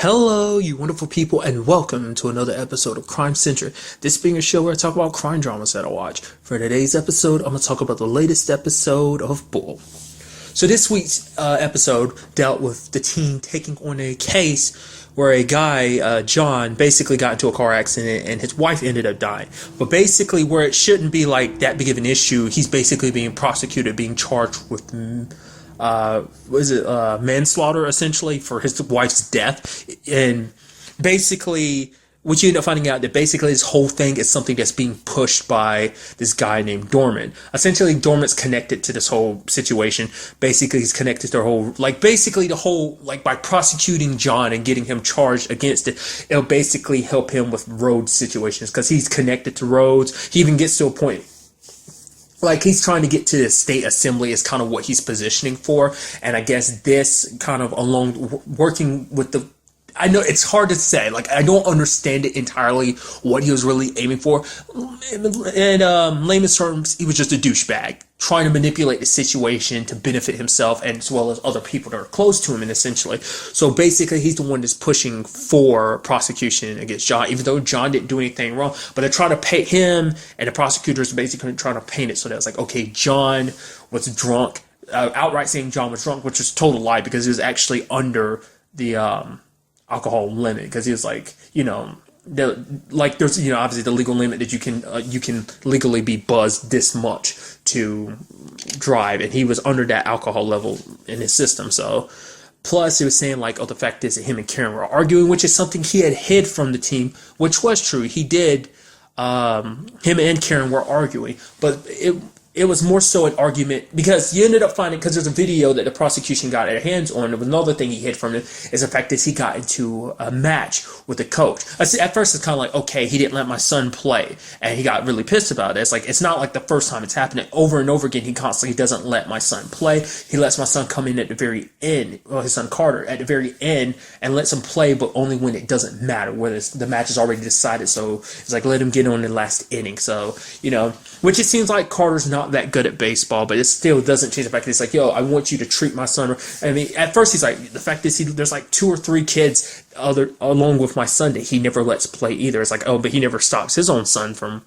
Hello, you wonderful people, and welcome to another episode of Crime Centric. This being a show where I talk about crime dramas that I watch. For today's episode, I'm going to talk about the latest episode of Bull. So this week's episode dealt with the team taking on a case where a guy, John, basically got into a car accident and his wife ended up dying. But basically, where it shouldn't be like that big of an issue, he's basically being prosecuted, being charged with manslaughter, essentially, for his wife's death. And basically what you end up finding out that basically this whole thing is something that's being pushed by this guy named Dorman. Essentially, Dorman's connected to this whole situation. Basically, he's connected to the whole, by prosecuting John and getting him charged against it, it'll basically help him with road situations because he's connected to roads. He even gets to a point he's trying to get to the state assembly is kind of what he's positioning for. And I guess this kind of working with I know it's hard to say. I don't understand it entirely what he was really aiming for. In layman's terms, he was just a douchebag trying to manipulate the situation to benefit himself and as well as other people that are close to him, and essentially. So basically, he's the one that's pushing for prosecution against John, even though John didn't do anything wrong. But they're trying to paint him, and the prosecutors are basically trying to paint it so that it's like, okay, John was drunk, outright saying John was drunk, which was a total lie because he was actually under the alcohol limit, because he was there's obviously the legal limit that you can legally be buzzed this much to drive, and he was under that alcohol level in his system. So plus he was saying the fact is that him and Karen were arguing, which is something he had hid from the team, which was true. He did. Him and Karen were arguing, but it was more so an argument because you ended up finding, because there's a video that the prosecution got their hands on. Another thing he hid from it is the fact that he got into a match with the coach. At first, it's kind of like, okay, he didn't let my son play, and he got really pissed about it. It's not like the first time it's happening. Over and over again, he constantly doesn't let my son play. He lets my son come in at the very end, his son Carter, at the very end, and lets him play, but only when it doesn't matter, whether the match is already decided. So it's let him get on the last inning. So, which it seems like Carter's not that good at baseball, but it still doesn't change the fact that it's I want you to treat my son. I mean, at first he's the fact is there's 2 or 3 kids along with my son that he never lets play either. It's but he never stops his own son from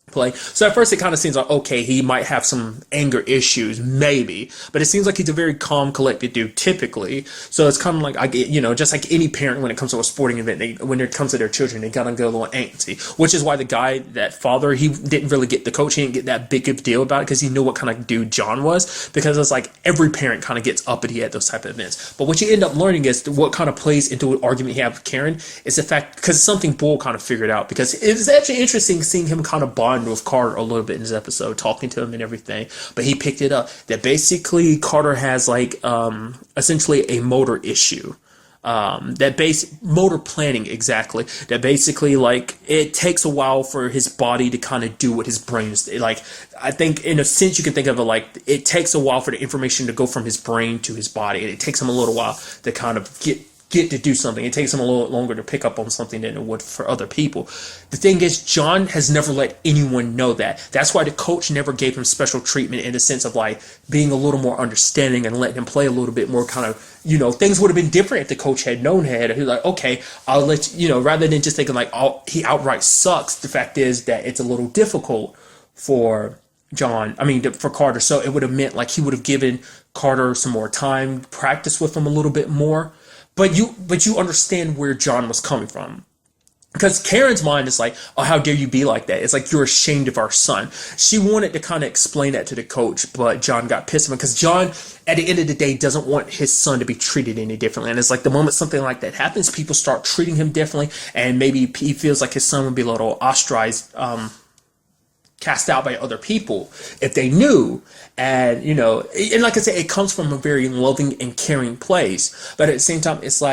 play. So at first it kind of seems okay, he might have some anger issues, maybe, but it seems like he's a very calm, collected dude typically. So it's kind of I get, just like any parent when it comes to a sporting event, when it comes to their children, they gotta get a little angsty, which is why the guy, that father, he didn't really get the coach, he didn't get that big of a deal about it because he knew what kind of dude John was, because it's every parent kind of gets uppity at those type of events. But what you end up learning is what kind of plays into an argument you have with Karen is the fact, because it's something Bull kind of figured out, because it was actually interesting seeing him kind of bond with Carter a little bit in this episode, talking to him and everything. But he picked it up that basically Carter has essentially a motor issue. Motor planning, exactly. That basically it takes a while for his body to kind of do what his brain is I think in a sense you can think of it it takes a while for the information to go from his brain to his body, and it takes him a little while to kind of get to do something. It takes him a little longer to pick up on something than it would for other people. The thing is, John has never let anyone know that. That's why the coach never gave him special treatment in the sense of being a little more understanding and letting him play a little bit more kind of, things would have been different if the coach had known ahead. He was okay, I'll let you, rather than just thinking he outright sucks. The fact is that it's a little difficult for for Carter. So it would have meant he would have given Carter some more time, practice with him a little bit more. But you understand where John was coming from. Because Karen's mind is oh, how dare you be like that? It's you're ashamed of our son. She wanted to kind of explain that to the coach, but John got pissed at him because John, at the end of the day, doesn't want his son to be treated any differently. And it's the moment something like that happens, people start treating him differently, and maybe he feels his son would be a little ostracized, cast out by other people if they knew. And and like I said, it comes from a very loving and caring place, but at the same time it's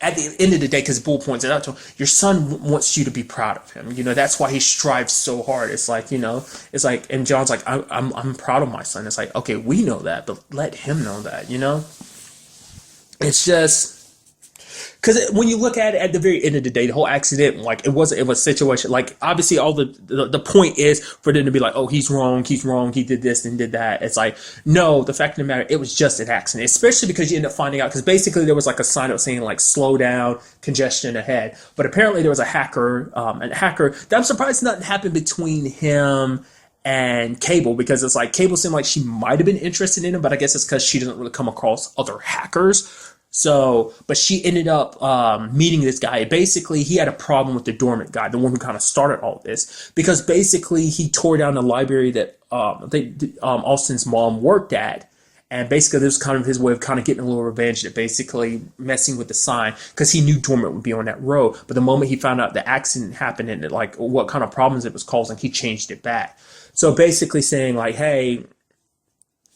at the end of the day, because Bull points it out to him, your son wants you to be proud of him. That's why he strives so hard. It's and John's I'm proud of my son. It's okay, we know that, but let him know that. It's just Because when you look at it at the very end of the day, the whole accident, like it was a situation. Like obviously, all the point is for them to be like, oh, he's wrong, he did this and did that. It's like, no, the fact of the matter, it was just an accident. Especially because you end up finding out, because basically there was like a sign up saying like slow down, congestion ahead. But apparently there was a hacker that I'm surprised nothing happened between him and Cable, because it's like Cable seemed like she might have been interested in him, but I guess it's because she doesn't really come across other hackers. So, but she ended up meeting this guy. Basically, he had a problem with the dormant guy, the one who kind of started all this, because basically he tore down the library that Austin's mom worked at. And basically, this was kind of his way of kind of getting a little revenge, that basically messing with the sign, because he knew Dormant would be on that road. But the moment he found out the accident happened and like what kind of problems it was causing, he changed it back. So basically saying like, hey,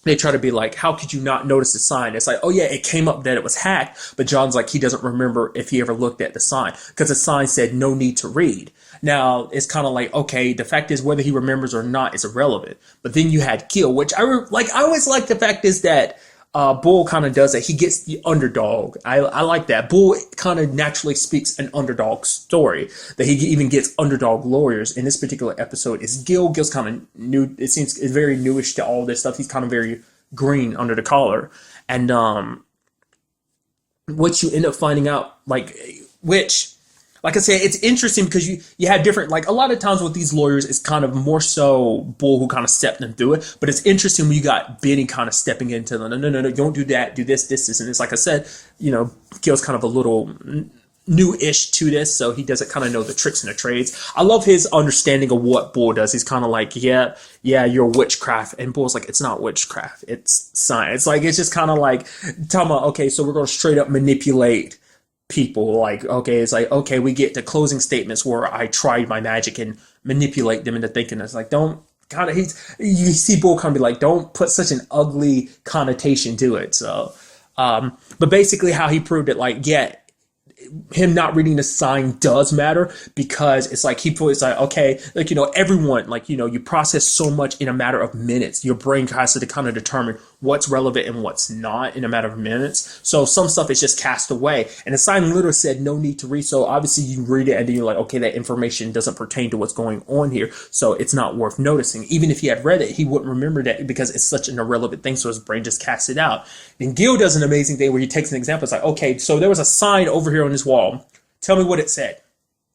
they try to be like, how could you not notice the sign? It's like, oh yeah, it came up that it was hacked, but John's like, he doesn't remember if he ever looked at the sign, because the sign said no need to read. Now it's kind of like, okay, the fact is whether he remembers or not is irrelevant. But then you had Gil, which I always like the fact is that Bull kind of does that. He gets the underdog. I like that. Bull kind of naturally speaks an underdog story, that he even gets underdog lawyers. In this particular episode, is Gil. Gil's kind of new. It seems is very newish to all this stuff. He's kind of very green under the collar. And what you end up finding out, like I said, it's interesting because you have different, like a lot of times with these lawyers, it's kind of more so Bull who kind of stepped them through it. But it's interesting when you got Benny kind of stepping into the, no, don't do that, do this. And it's like I said, Gil's kind of a little new-ish to this, so he doesn't kind of know the tricks and the trades. I love his understanding of what Bull does. He's kind of like, yeah, you're witchcraft. And Bull's like, it's not witchcraft, it's science. Like, it's just kind of like talking about, okay, so we're going to straight up manipulate people. Like, okay, it's like, okay, we get to closing statements where I tried my magic and manipulate them into thinking. It's like, don't kind of, you see Bull kind of be like, don't put such an ugly connotation to it. So, but basically how he proved it, like, yeah, him not reading the sign does matter, because it's like it's like, okay, like, everyone, like, you process so much in a matter of minutes. Your brain has to kind of determine what's relevant and what's not in a matter of minutes. So some stuff is just cast away, and the sign literally said no need to read. So obviously you read it and then you're like, okay, that information doesn't pertain to what's going on here, so it's not worth noticing. Even if he had read it, he wouldn't remember that because it's such an irrelevant thing, so his brain just casts it out. And Gil does an amazing thing where he takes an example. It's like, okay, so there was a sign over here on this wall. Tell me what it said.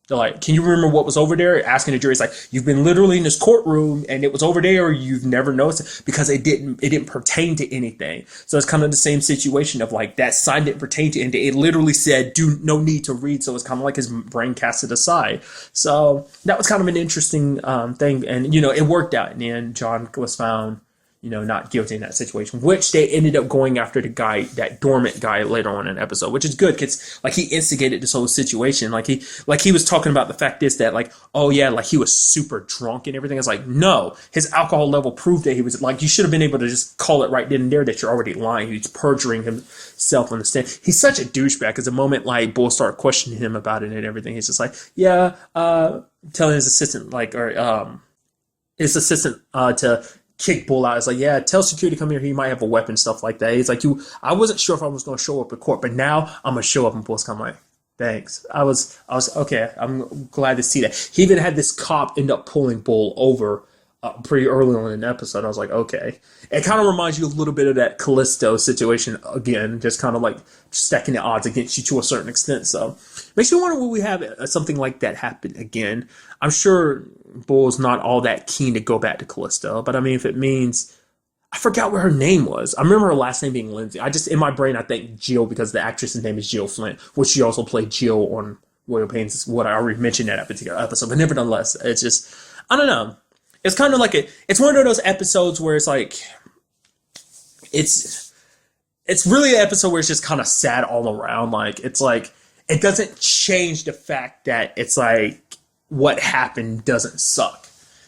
They're like, can you remember what was over there? Asking the jury, it's like, you've been literally in this courtroom and it was over there, or you've never noticed it, because it didn't pertain to anything. So it's kind of the same situation of like, that sign didn't pertain to anything. It literally said, no need to read. So it's kind of like his brain cast it aside. So that was kind of an interesting thing. And, it worked out in the end. John was found not guilty in that situation, which they ended up going after the guy, that dormant guy, later on in the episode, which is good because like he instigated this whole situation. Like he was talking about the fact is that like, oh yeah, like he was super drunk and everything. It's like, no, his alcohol level proved that he was like, you should have been able to just call it right then and there that you're already lying. He's perjuring himself on the stand. He's such a douchebag because the moment like Bull started questioning him about it and everything, he's just like, yeah, telling his assistant to kick Bull out. It's like, yeah, tell security come here. He might have a weapon, stuff like that. He's like, I wasn't sure if I was going to show up at court, but now I'm going to show up. And Bull's kind of like, thanks. I was okay. I'm glad to see that. He even had this cop end up pulling Bull over pretty early on in the episode. I was like, okay. It kind of reminds you a little bit of that Callisto situation again, just kind of like stacking the odds against you to a certain extent. So makes me wonder, will we have something like that happen again? I'm sure Bull's not all that keen to go back to Callisto, but I mean, if it means, I forgot what her name was. I remember her last name being Lindsay. In my brain, I think Jill, because the actress's name is Jill Flint, which she also played Jill on Royal Pains, what I already mentioned in that particular episode. But nevertheless, it's just, I don't know. It's kind of like it's one of those episodes where it's like, it's really an episode where it's just kind of sad all around. Like, it's like, it doesn't change the fact that it's like, what happened doesn't suck.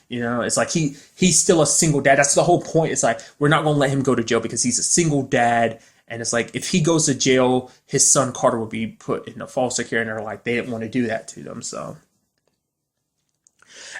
It's like he's still a single dad. That's the whole point. It's like, we're not going to let him go to jail because he's a single dad. And it's like, if he goes to jail, his son Carter will be put in a foster care. And they're like, they didn't want to do that to them. So,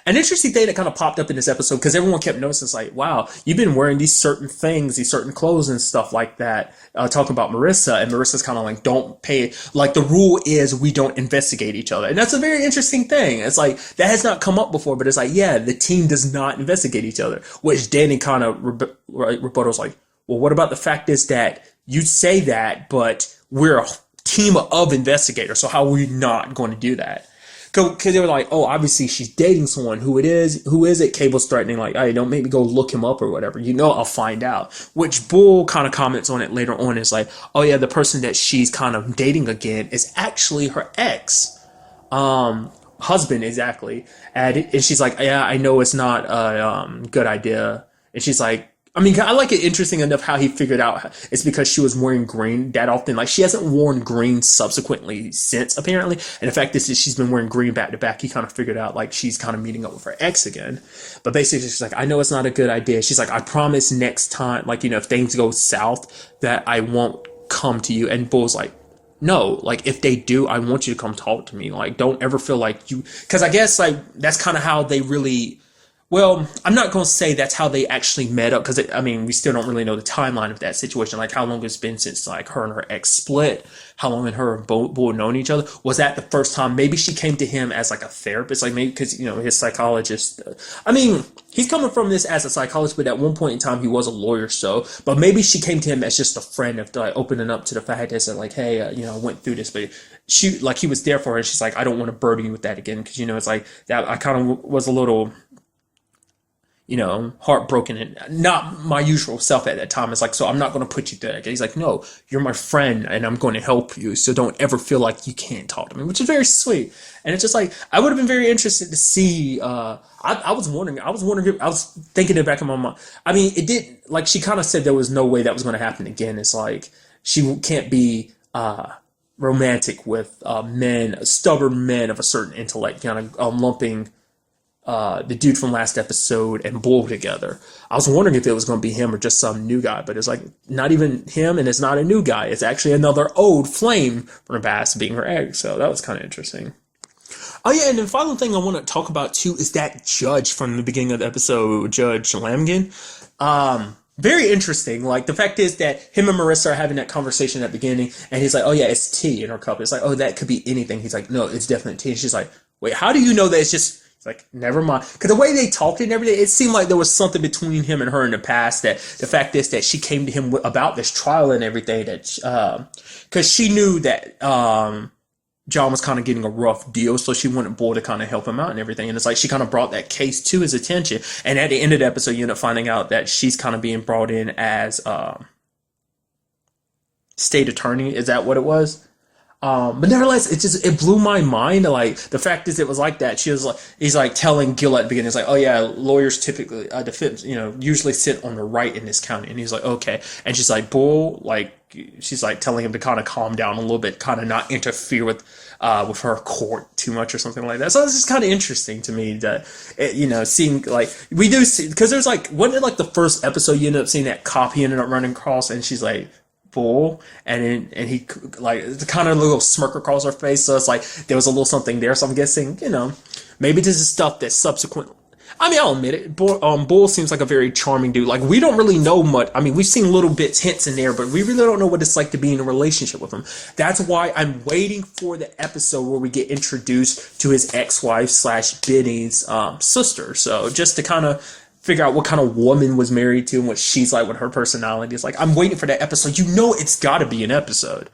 An interesting thing that kind of popped up in this episode, because everyone kept noticing, it's like, wow, you've been wearing these certain things, these certain clothes and stuff like that, talking about Marissa, and Marissa's kind of like, don't pay, like, the rule is we don't investigate each other. And that's a very interesting thing. It's like, that has not come up before, but it's like, yeah, the team does not investigate each other, which Danny kind of rebuttals like, well, what about the fact is that you say that, but we're a team of investigators, so how are we not going to do that? Because they were like, oh, obviously she's dating someone. Who it is? Who is it? Cable's threatening, like, hey, don't make me go look him up or whatever. I'll find out. Which Bull kind of comments on it later on. Is like, oh yeah, the person that she's kind of dating again is actually her ex husband, exactly. And she's like, yeah, I know it's not a good idea. And she's like, I mean, I like it interesting enough how he figured out it's because she was wearing green that often. Like, she hasn't worn green subsequently since, apparently. And the fact is that she's been wearing green back to back. He kind of figured out, like, she's kind of meeting up with her ex again. But basically, she's like, I know it's not a good idea. She's like, I promise next time, like, if things go south, that I won't come to you. And Bull's like, no, like, if they do, I want you to come talk to me. Like, don't ever feel like you, because I guess, like, that's kind of how they really. Well, I'm not going to say that's how they actually met up, because, I mean, we still don't really know the timeline of that situation, like how long it's been since, like, her and her ex split, how long her and Bull known each other. Was that the first time? Maybe she came to him as, like, a therapist, like, maybe because, his psychologist, I mean, he's coming from this as a psychologist, but at one point in time, he was a lawyer, but maybe she came to him as just a friend of, like, opening up to the fact that, said, like, hey, I went through this, but she, like, he was there for her, and she's like, I don't want to burden you with that again, because, it's like, that I kind of was a little, heartbroken and not my usual self at that time. It's like, so I'm not going to put you there. He's like, no, you're my friend and I'm going to help you. So don't ever feel like you can't talk to me, which is very sweet. And it's just like, I would have been very interested to see, I was thinking it back in my mind. I mean, it did, like, she kind of said there was no way that was going to happen again. It's like, she can't be, romantic with, stubborn men of a certain intellect, kind of, lumping, the dude from last episode and Bull together. I was wondering if it was going to be him or just some new guy, but it's like not even him, and it's not a new guy. It's actually another old flame from the past being her ex. So that was kind of interesting. Oh yeah, and the final thing I want to talk about too is that judge from the beginning of the episode, Judge Lamgan. Very interesting. Like, the fact is that him and Marissa are having that conversation at the beginning, and he's like, oh yeah, it's tea in her cup. It's like, oh, that could be anything. He's like, no, it's definitely tea. And she's like, wait, how do you know that it's just. It's like, never mind. Because the way they talked and everything, it seemed like there was something between him and her in the past. That the fact is that she came to him about this trial and everything. That because she knew that John was kind of getting a rough deal, so she wanted Bull to kind of help him out and everything. And it's like she kind of brought that case to his attention. And at the end of the episode, you end up finding out that she's kind of being brought in as state attorney. Is that what it was? But nevertheless, it blew my mind. Like, the fact is, it was like that. He's like telling Gil at the beginning, it's like, oh yeah, lawyers typically, defense, usually sit on the right in this county. And he's like, okay. And she's like, Bull, like, she's like telling him to kind of calm down a little bit, kind of not interfere with her court too much or something like that. So it's just kind of interesting to me that, seeing, like, we do see, because there's like, wasn't it like the first episode you ended up seeing that cop he ended up running across, and she's like, Bull, and he, like, the kind of little smirk across her face. So it's like there was a little something there. So I'm guessing, maybe this is stuff that subsequent. I mean, I'll admit it. Bull seems like a very charming dude. Like, we don't really know much. I mean, we've seen little bits, hints in there, but we really don't know what it's like to be in a relationship with him. That's why I'm waiting for the episode where we get introduced to his ex-wife / Benny's sister. So just to kind of figure out what kind of woman was married to and what she's like, what her personality is like. I'm waiting for that episode. It's got to be an episode.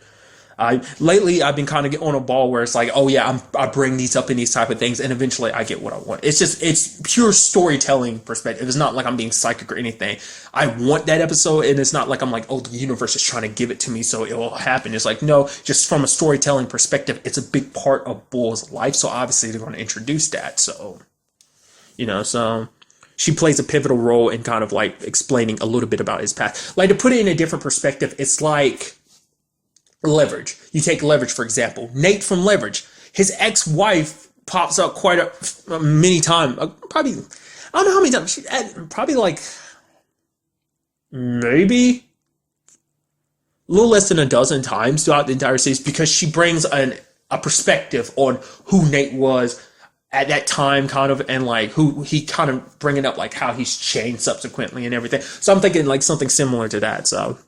Lately, I've been kind of on a ball where it's like, oh yeah, I bring these up in these type of things, and eventually I get what I want. It's pure storytelling perspective. It's not like I'm being psychic or anything. I want that episode, and it's not like I'm like, oh, the universe is trying to give it to me, so it will happen. It's like, no, just from a storytelling perspective, it's a big part of Bull's life, so obviously they're going to introduce that. So, so she plays a pivotal role in kind of like explaining a little bit about his past. Like, to put it in a different perspective, it's like Leverage. You take Leverage, for example. Nate from Leverage. His ex-wife pops up quite a many times. Probably, I don't know how many times. Probably like maybe a little less than a dozen times throughout the entire series, because she brings a perspective on who Nate was at that time, kind of, and like who he kind of bringing up like how he's changed subsequently and everything. So I'm thinking like something similar to that. So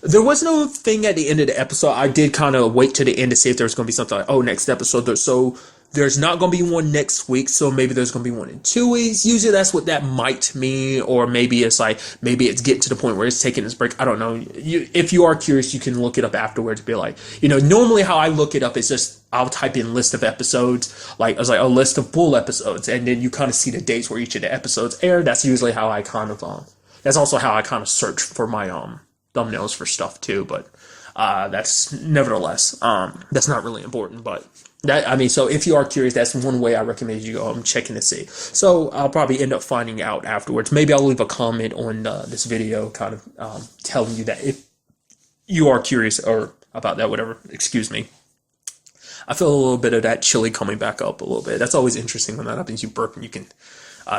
there was no thing at the end of the episode. I did kind of wait to the end to see if there was going to be something like, oh, next episode. So there's not going to be one next week. So maybe there's going to be one in 2 weeks. Usually that's what that might mean. Or maybe it's like, maybe it's getting to the point where it's taking its break. I don't know. If you are curious, you can look it up afterwards. Be like, normally how I look it up is just, I'll type in list of episodes. Like, I was like, a list of bull episodes. And then you kind of see the dates where each of the episodes air. That's usually how I kind of, that's also how I kind of search for my, thumbnails for stuff too, but that's nevertheless that's not really important. But so if you are curious, that's one way I recommend you checking to see. So I'll probably end up finding out afterwards. Maybe I'll leave a comment on this video kind of telling you that if you are curious or about that, whatever. Excuse me, I feel a little bit of that chili coming back up a little bit. That's always interesting when that happens. You burp and you can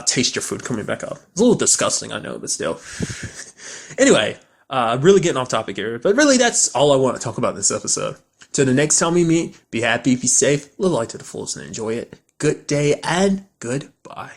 taste your food coming back up. It's a little disgusting, I know, but still. Anyway, really getting off topic here, but really that's all I want to talk about in this episode. Till the next time we meet, be happy, be safe, live life to the fullest and enjoy it. Good day and goodbye.